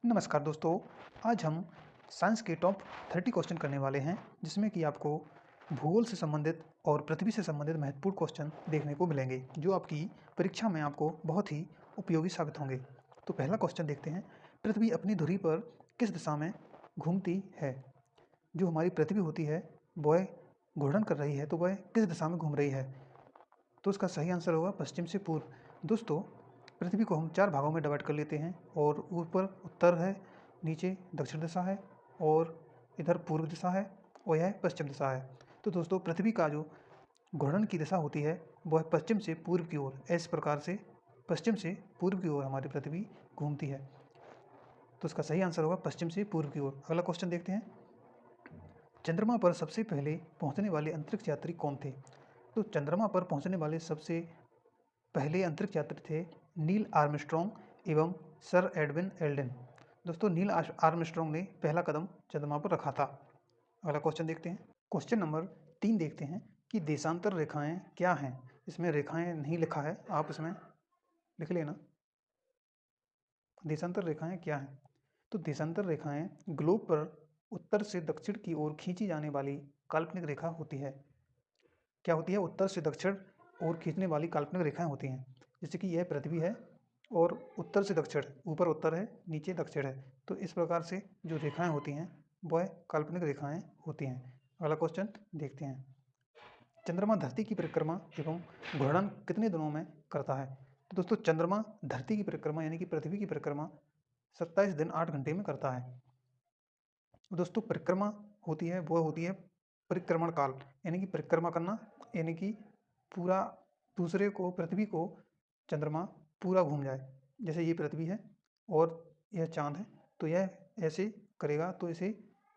नमस्कार दोस्तों, आज हम साइंस के टॉप 30 क्वेश्चन करने वाले हैं, जिसमें कि आपको भूगोल से संबंधित और पृथ्वी से संबंधित महत्वपूर्ण क्वेश्चन देखने को मिलेंगे, जो आपकी परीक्षा में आपको बहुत ही उपयोगी साबित होंगे। तो पहला क्वेश्चन देखते हैं, पृथ्वी अपनी धुरी पर किस दिशा में घूमती है? जो हमारी पृथ्वी होती है, वह घूर्णन कर रही है, तो वह किस दिशा में घूम रही है? तो इसका सही आंसर होगा पश्चिम से पूर्व। दोस्तों, पृथ्वी को हम 4 भागों में डिवाइड कर लेते हैं और ऊपर उत्तर है, नीचे दक्षिण दिशा है और इधर पूर्व दिशा है और यह पश्चिम दिशा है। तो दोस्तों, पृथ्वी का जो घूर्णन की दिशा होती है वह पश्चिम से पूर्व की ओर, इस प्रकार से पश्चिम से पूर्व की ओर हमारी पृथ्वी घूमती है। तो इसका सही आंसर होगा पश्चिम से पूर्व की ओर। अगला क्वेश्चन देखते हैं, चंद्रमा पर सबसे पहले पहुंचने वाले अंतरिक्ष यात्री कौन थे? तो चंद्रमा पर पहुंचने वाले सबसे पहले अंतरिक्ष यात्री थे नील आर्मस्ट्रॉन्ग एवं सर एडविन एल्डन। दोस्तों, नील आर्मस्ट्रॉन्ग ने पहला कदम चंद्रमा पर रखा था। अगला क्वेश्चन देखते हैं, क्वेश्चन नंबर 3 देखते हैं कि देशांतर रेखाएं क्या हैं? इसमें रेखाएं नहीं लिखा है, आप इसमें लिख लेना। देशांतर रेखाएं क्या हैं? तो देशांतर रेखाएं ग्लोब पर उत्तर से दक्षिण की ओर खींची जाने वाली काल्पनिक रेखा होती है। क्या होती है? उत्तर से दक्षिण ओर खींचने वाली काल्पनिक रेखाएं होती हैं। जैसे कि यह पृथ्वी है और उत्तर से दक्षिण, ऊपर उत्तर है, नीचे दक्षिण है। तो इस प्रकार से जो रेखाएं होती हैं वह काल्पनिक रेखाएं होती हैं। अगला क्वेश्चन देखते हैं, चंद्रमा धरती की परिक्रमा एवं घूर्णन कितने दिनों में करता है? तो दोस्तों, चंद्रमा धरती की परिक्रमा यानी कि पृथ्वी की परिक्रमा 27 दिन 8 घंटे में करता है। दोस्तों, परिक्रमा होती है वो होती है परिक्रमण काल, यानी कि परिक्रमा करना, यानी कि पूरा दूसरे को, पृथ्वी को चंद्रमा पूरा घूम जाए। जैसे ये पृथ्वी है और यह चांद है, तो यह ऐसे करेगा तो इसे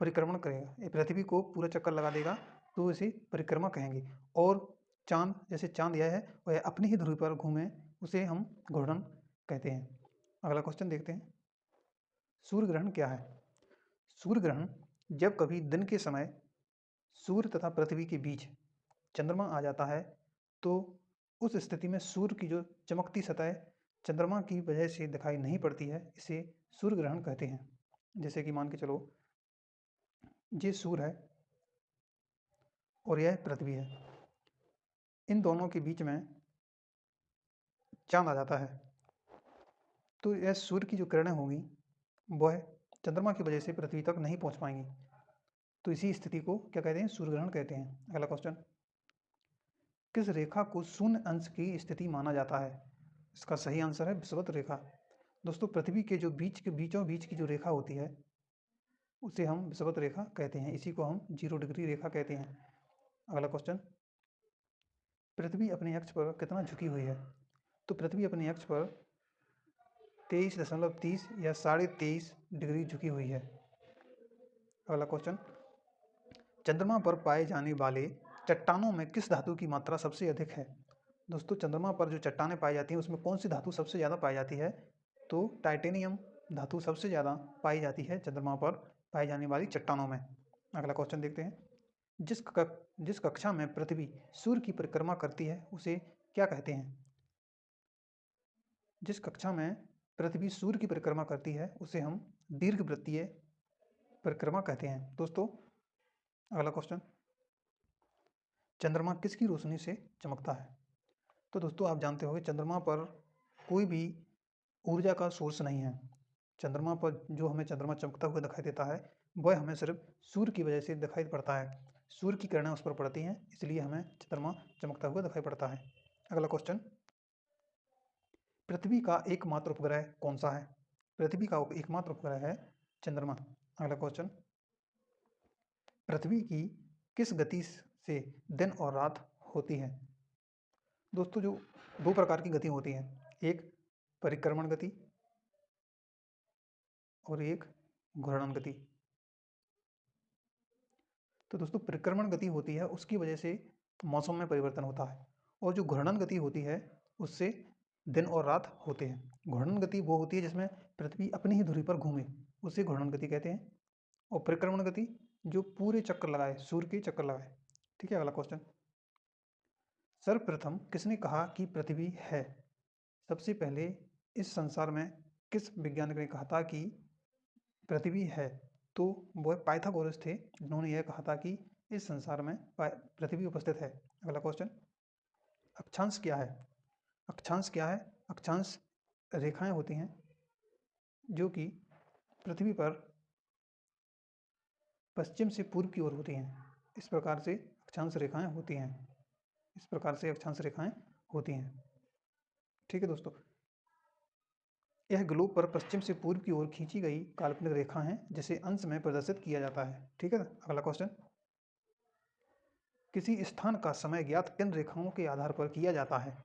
परिक्रमण करेगा। ये पृथ्वी को पूरा चक्कर लगा देगा तो इसे परिक्रमा कहेंगे। और चांद, जैसे चांद यह है वह अपनी ही ध्रुव पर घूमे, उसे हम घूर्णन कहते हैं। अगला क्वेश्चन देखते हैं, सूर्य ग्रहण क्या है? सूर्य ग्रहण जब कभी दिन के समय सूर्य तथा पृथ्वी के बीच चंद्रमा आ जाता है, तो उस स्थिति में सूर्य की जो चमकती सतह चंद्रमा की वजह से दिखाई नहीं पड़ती है, इसे सूर्य ग्रहण कहते हैं। जैसे कि मान के चलो, ये सूर्य है और यह पृथ्वी है, इन दोनों के बीच में चांद आ जाता है, तो यह सूर्य की जो किरणें होंगी वह चंद्रमा की वजह से पृथ्वी तक नहीं पहुंच पाएंगी। तो इसी स्थिति को क्या कहते हैं? सूर्य ग्रहण कहते हैं। अगला क्वेश्चन, किस रेखा को शून्य अंश की स्थिति माना जाता है? इसका सही आंसर है विषुवत रेखा। दोस्तों, पृथ्वी के जो बीचों बीच की जो रेखा होती है उसे हम विषुवत रेखा कहते हैं, इसी को हम 0 डिग्री रेखा कहते हैं। अगला क्वेश्चन, पृथ्वी अपने अक्ष पर कितना झुकी हुई है? तो पृथ्वी अपने अक्ष पर 23.30 या 23.5 डिग्री झुकी हुई है। अगला क्वेश्चन, चंद्रमा पर पाए जाने वाले चट्टानों में किस धातु की मात्रा सबसे अधिक है? दोस्तों, चंद्रमा पर जो चट्टानें पाई जाती हैं उसमें कौन सी धातु सबसे ज़्यादा पाई जाती है? तो टाइटेनियम धातु सबसे ज़्यादा पाई जाती है चंद्रमा पर पाई जाने वाली चट्टानों में। अगला क्वेश्चन देखते हैं, जिस कक्षा में पृथ्वी सूर्य की परिक्रमा करती है उसे क्या कहते हैं? जिस कक्षा में पृथ्वी सूर्य की परिक्रमा करती है उसे हम दीर्घवृत्तीय परिक्रमा कहते हैं। दोस्तों, अगला क्वेश्चन, चंद्रमा किसकी रोशनी से चमकता है? तो दोस्तों, आप जानते होंगे चंद्रमा पर कोई भी ऊर्जा का सोर्स नहीं है। चंद्रमा पर जो हमें चंद्रमा चमकता हुआ दिखाई देता है वह हमें सिर्फ सूर्य की वजह से दिखाई पड़ता है। सूर्य की किरणें उस पर पड़ती हैं, इसलिए हमें चंद्रमा चमकता हुआ दिखाई पड़ता है। अगला क्वेश्चन, पृथ्वी का एकमात्र उपग्रह कौन सा है? पृथ्वी का एकमात्र उपग्रह है चंद्रमा। अगला क्वेश्चन, पृथ्वी की किस गति से दिन और रात होती है? दोस्तों, जो 2 प्रकार की गति होती हैं, एक परिक्रमण गति और एक घूर्णन गति। तो दोस्तों, परिक्रमण गति होती है उसकी वजह से मौसम में परिवर्तन होता है, और जो घूर्णन गति होती है उससे दिन और रात होते हैं। घूर्णन गति वो होती है जिसमें पृथ्वी अपनी ही धुरी पर घूमे, उसे घूर्णन गति कहते हैं। और परिक्रमण गति जो पूरे चक्कर लगाए, सूर्य के चक्कर लगाए। ठीक है। अगला क्वेश्चन, सर्वप्रथम किसने कहा कि पृथ्वी है? सबसे पहले इस संसार में किस वैज्ञानिक ने कहा था कि पृथ्वी है, तो वह पाइथागोरस थे जिन्होंने यह कहा था कि इस संसार में पृथ्वी उपस्थित है। अगला क्वेश्चन, अक्षांश क्या है? अक्षांश क्या है? अक्षांश रेखाएं होती हैं जो कि पृथ्वी पर पश्चिम से पूर्व की ओर होती हैं। इस प्रकार से अक्षांश रेखाएं होती हैं। इस प्रकार से अक्षांश रेखाएं होती हैं। ठीक है दोस्तों, यह ग्लोब पर पश्चिम से पूर्व की ओर खींची गई काल्पनिक रेखा है जिसे अंश में प्रदर्शित किया जाता है। ठीक है, अगला क्वेश्चन, किसी स्थान का समय ज्ञात किन रेखाओं के आधार पर किया जाता है?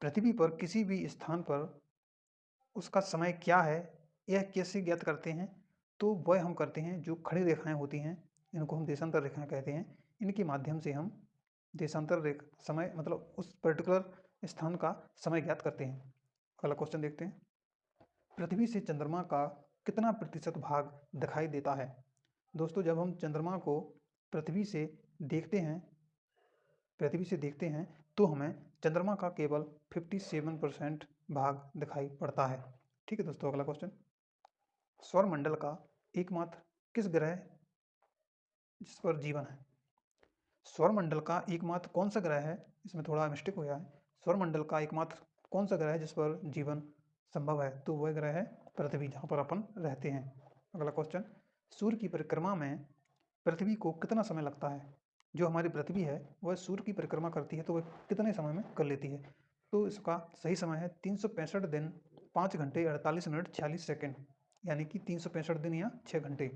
पृथ्वी पर किसी भी स्थान पर उसका समय क्या है, यह कैसे ज्ञात करते हैं? तो वह हम करते हैं जो खड़ी रेखाएं होती हैं, इनको हम देशांतर रेखाएं कहते हैं। इनके माध्यम से हम देशांतर रेखा समय मतलब उस पर्टिकुलर स्थान का समय ज्ञात करते हैं। अगला क्वेश्चन देखते हैं, पृथ्वी से चंद्रमा का कितना प्रतिशत भाग दिखाई देता है? दोस्तों, जब हम चंद्रमा को पृथ्वी से देखते हैं तो हमें चंद्रमा का केवल 57% भाग दिखाई पड़ता है। ठीक है दोस्तों, अगला क्वेश्चन, सौरमंडल का एकमात्र किस ग्रह जिस पर जीवन है? सौरमंडल का एकमात्र कौन सा ग्रह है? इसमें थोड़ा मिस्टेक हो गया है। सौरमंडल का एकमात्र कौन सा ग्रह है जिस पर जीवन संभव है? तो वह ग्रह है पृथ्वी, जहाँ पर अपन रहते हैं। अगला क्वेश्चन, सूर्य की परिक्रमा में पृथ्वी को कितना समय लगता है? जो हमारी पृथ्वी है वह सूर्य की परिक्रमा करती है तो वह कितने समय में कर लेती है? तो इसका सही समय है 365 दिन 5 घंटे 48 मिनट 46 सेकेंड, यानी कि 365 दिन या 6 घंटे।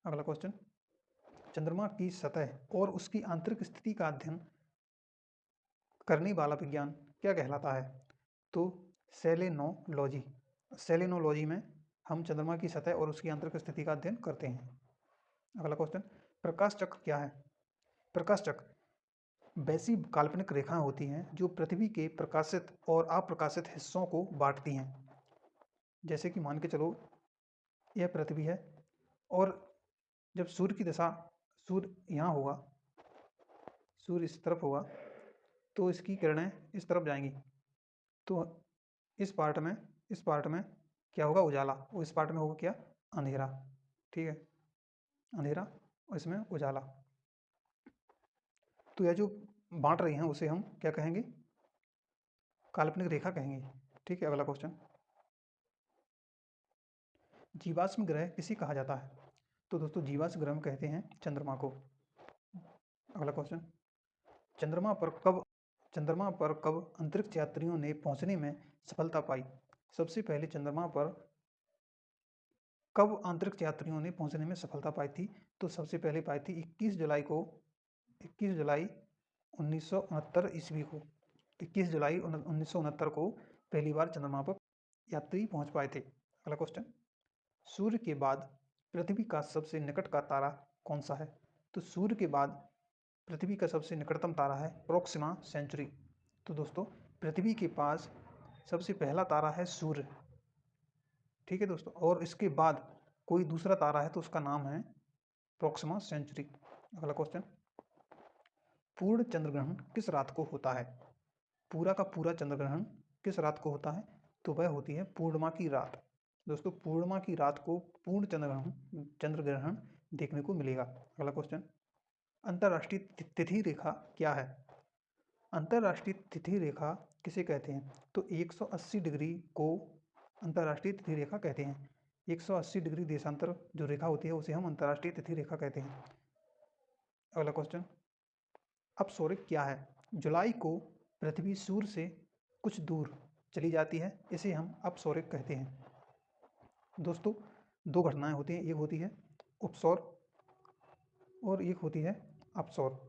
अगला क्वेश्चन, चंद्रमा की सतह और उसकी आंतरिक स्थिति का अध्ययन करने वाला विज्ञान क्या कहलाता है? तो सेलेनोलॉजी। सेलेनोलॉजी में हम चंद्रमा की सतह और उसकी आंतरिक स्थिति का अध्ययन करते हैं। अगला क्वेश्चन, प्रकाश चक्र क्या है? प्रकाश चक्र वैसी काल्पनिक रेखाएं होती हैं जो पृथ्वी के प्रकाशित और अप्रकाशित हिस्सों को बांटती हैं। जैसे कि मान के चलो यह पृथ्वी है और जब सूर्य की दिशा, सूर्य यहाँ होगा, सूर्य इस तरफ होगा तो इसकी किरणें इस तरफ जाएंगी, तो इस पार्ट में क्या होगा? उजाला। और इस पार्ट में होगा क्या? अंधेरा। ठीक है, अंधेरा और इसमें उजाला। तो यह जो बांट रही हैं उसे हम क्या कहेंगे? काल्पनिक रेखा कहेंगे। ठीक है, अगला क्वेश्चन, जीवाश्म ग्रह किसे कहा जाता है? तो दोस्तों, जीवाश्म ग्रह कहते हैं चंद्रमा को। अगला क्वेश्चन, चंद्रमा पर कब अंतरिक्ष यात्रियों ने पहुंचने में सफलता पाई? सबसे पहले चंद्रमा पर कब अंतरिक्ष यात्रियों ने पहुंचने में सफलता पाई थी? तो सबसे पहले पाई थी 21 जुलाई 1969 ईस्वी को। 21 जुलाई 1969 को पहली बार चंद्रमा पर यात्री पहुंच पाए थे। अगला क्वेश्चन, सूर्य के बाद पृथ्वी का सबसे निकट का तारा कौन सा है? तो सूर्य के बाद पृथ्वी का सबसे निकटतम तारा है प्रोक्सिमा सेंचुरी। तो दोस्तों, पृथ्वी के पास सबसे पहला तारा है सूर्य। ठीक है दोस्तों, और इसके बाद कोई दूसरा तारा है तो उसका नाम है प्रोक्सिमा सेंचुरी। अगला क्वेश्चन, पूर्ण चंद्रग्रहण किस रात को होता है? पूरा का पूरा चंद्रग्रहण किस रात को होता है? तो वह होती है पूर्णिमा की रात। दोस्तों, पूर्णिमा की रात को पूर्ण चंद्रग्रहण देखने को मिलेगा। अगला क्वेश्चन, अंतर्राष्ट्रीय तिथि रेखा क्या है? अंतर्राष्ट्रीय तिथि रेखा किसे कहते हैं? तो 180 डिग्री को अंतर्राष्ट्रीय तिथि रेखा कहते हैं। 180 डिग्री देशांतर जो रेखा होती है उसे हम अंतर्राष्ट्रीय तिथि रेखा कहते हैं। अगला क्वेश्चन, अपसौरिक क्या है? जुलाई को पृथ्वी सूर्य से कुछ दूर चली जाती है, इसे हम अपसौरिक कहते हैं। दोस्तों, दो घटनाएं होती हैं, एक होती है उपसौर और एक होती है अपसौर।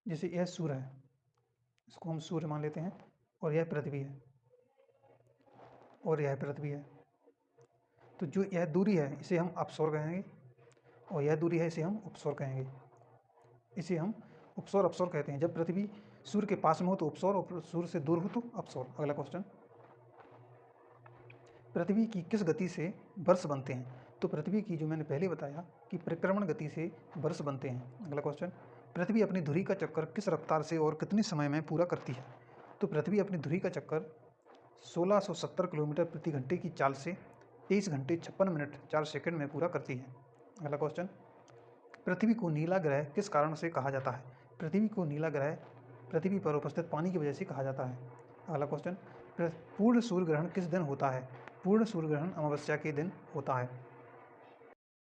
जैसे यह सूर्य है, इसको हम सूर्य मान लेते हैं, और यह पृथ्वी है, और यह पृथ्वी है। तो जो यह दूरी है इसे हम अपसौर कहेंगे, और यह दूरी है इसे हम उपसौर कहेंगे। इसे हम उपसौर अपसौर कहते हैं। जब पृथ्वी सूर्य के पास में हो तो उपसौर, और सूर्य से दूर हो तो अपसौर। अगला क्वेश्चन, पृथ्वी की किस गति से वर्ष बनते हैं? तो पृथ्वी की, जो मैंने पहले बताया कि परिक्रमण गति से वर्ष बनते हैं। अगला क्वेश्चन, पृथ्वी अपनी धुरी का चक्कर किस रफ्तार से और कितने समय में पूरा करती है? तो पृथ्वी अपनी धुरी का चक्कर 1670 किलोमीटर प्रति घंटे की चाल से 23 घंटे 56 मिनट 4 सेकंड में पूरा करती है। अगला क्वेश्चन, पृथ्वी को नीला ग्रह किस कारण से कहा जाता है? पृथ्वी को नीला ग्रह पृथ्वी पर उपस्थित पानी की वजह से कहा जाता है। अगला क्वेश्चन, पूर्ण सूर्य ग्रहण किस दिन होता है? पूर्ण सूर्य ग्रहण अमावस्या के दिन होता है।